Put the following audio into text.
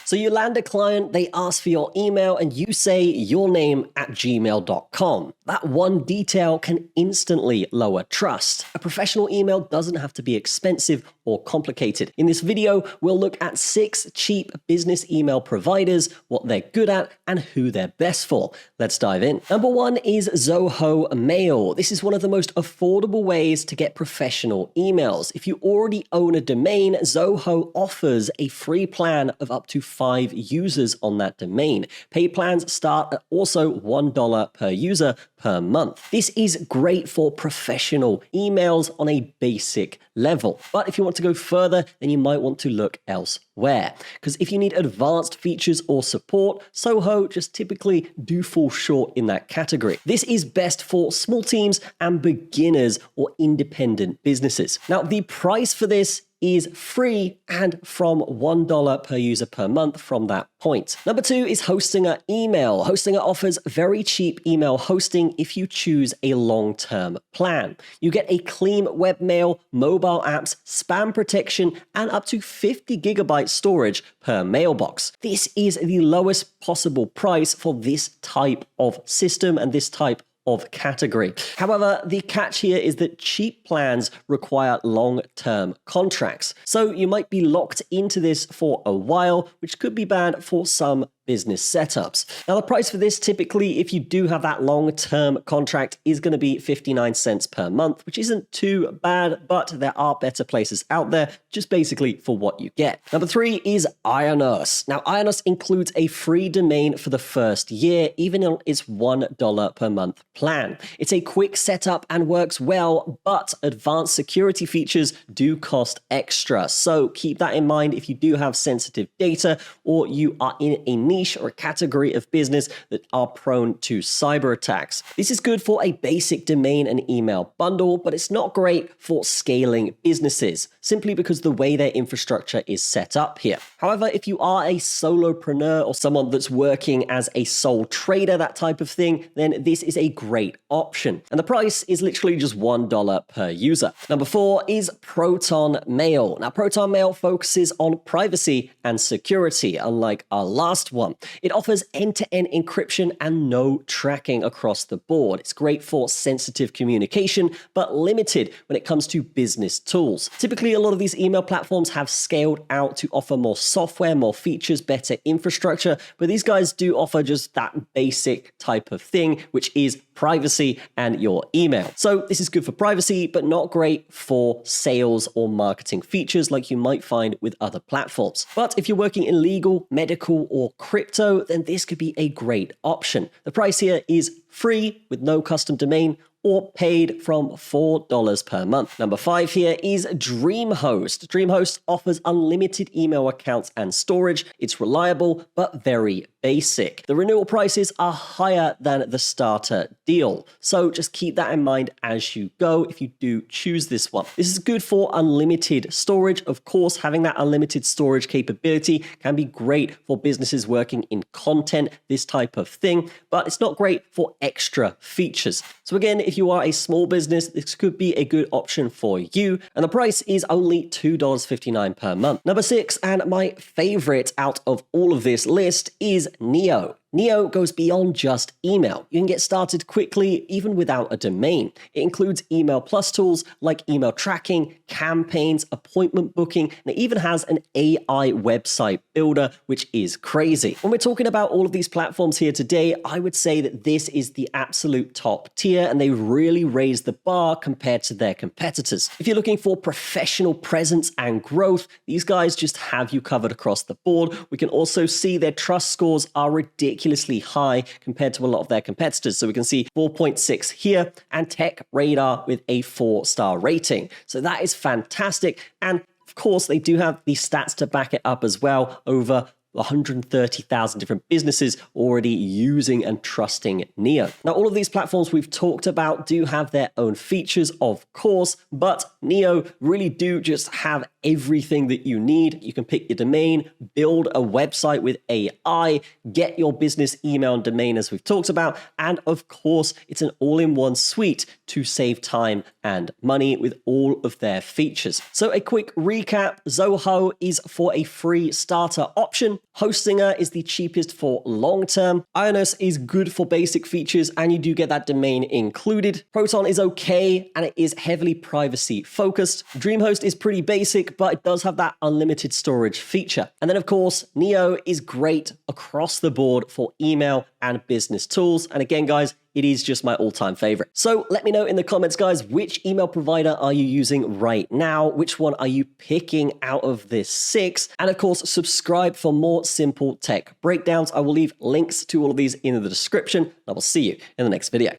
So you land a client, they ask for your email, and you say your name at gmail.com. That one detail can instantly lower trust. A professional email doesn't have to be expensive or complicated. In this video, we'll look at 6 cheap business email providers, what they're good at, and who they're best for. Let's dive in. Number 1 is Zoho Mail. This is one of the most affordable ways to get professional emails. If you already own a domain, Zoho offers a free plan of up to 5 users on that domain. Paid plans start at also $1 per user per month. This is great for professional emails on a basic level. But if you want to go further, then you might want to look elsewhere. Because if you need advanced features or support, Zoho just typically do fall short in that category. This is best for small teams and beginners or independent businesses. Now, the price for this is free and from $1 per user per month from that point. Number 2 is Hostinger Email. Hostinger offers very cheap email hosting if you choose a long-term plan. You get a clean webmail, mobile apps, spam protection, and up to 50 gigabyte storage per mailbox. This is the lowest possible price for this type of system and this type of category. However, the catch here is that cheap plans require long-term contracts. So you might be locked into this for a while, which could be bad for some business setups. Now, the price for this typically, if you do have that long-term contract, is going to be 59 cents per month, which isn't too bad, but there are better places out there, just basically for what you get. Number 3 is IONOS. Now, IONOS includes a free domain for the first year, even on its $1 per month plan. It's a quick setup and works well, but advanced security features do cost extra. So keep that in mind if you do have sensitive data or you are in a niche or a category of business that are prone to cyber attacks. This is good for a basic domain and email bundle, but it's not great for scaling businesses, simply because the way their infrastructure is set up here. However, if you are a solopreneur or someone that's working as a sole trader, that type of thing, then this is a great option. And the price is literally just $1 per user. Number 4 is Proton Mail. Now, Proton Mail focuses on privacy and security, unlike our last one. It offers end-to-end encryption and no tracking across the board. It's great for sensitive communication, but limited when it comes to business tools. Typically, a lot of these email platforms have scaled out to offer more software, more features, better infrastructure, but these guys do offer just that basic type of thing, which is privacy and your email. So this is good for privacy, but not great for sales or marketing features like you might find with other platforms. But if you're working in legal, medical, or crypto, then this could be a great option. The price here is free with no custom domain or paid from $4 per month. Number 5 here is DreamHost. DreamHost offers unlimited email accounts and storage. It's reliable, but very basic. The renewal prices are higher than the starter deal. So just keep that in mind as you go if you do choose this one. This is good for unlimited storage. Of course, having that unlimited storage capability can be great for businesses working in content, this type of thing, but it's not great for extra features. So again, if you are a small business, this could be a good option for you. And the price is only $2.59 per month. Number 6, and my favorite out of all of this list, is Neo. Neo goes beyond just email. You can get started quickly, even without a domain. It includes email plus tools like email tracking, campaigns, appointment booking, and it even has an AI website builder, which is crazy. When we're talking about all of these platforms here today, I would say that this is the absolute top tier, and they really raise the bar compared to their competitors. If you're looking for professional presence and growth, these guys just have you covered across the board. We can also see their trust scores are ridiculously high compared to a lot of their competitors. So we can see 4.6 here and Tech Radar with a 4-star rating. So that is fantastic. And of course, they do have the stats to back it up as well. Over 130,000 different businesses already using and trusting Neo. Now, all of these platforms we've talked about do have their own features, of course, but Neo really do just have everything that you need. You can pick your domain, build a website with AI, get your business email and domain as we've talked about, and of course, it's an all-in-one suite to save time and money with all of their features. So a quick recap, Zoho is for a free starter option. Hostinger is the cheapest for long-term. IONOS is good for basic features, and you do get that domain included. Proton is okay, and it is heavily privacy-focused. DreamHost is pretty basic, but it does have that unlimited storage feature. And then, of course, Neo is great across the board for email and business tools. And again, guys, it is just my all-time favorite. So let me know in the comments, guys, which email provider are you using right now? Which one are you picking out of this 6? And of course, subscribe for more simple tech breakdowns. I will leave links to all of these in the description. I will see you in the next video.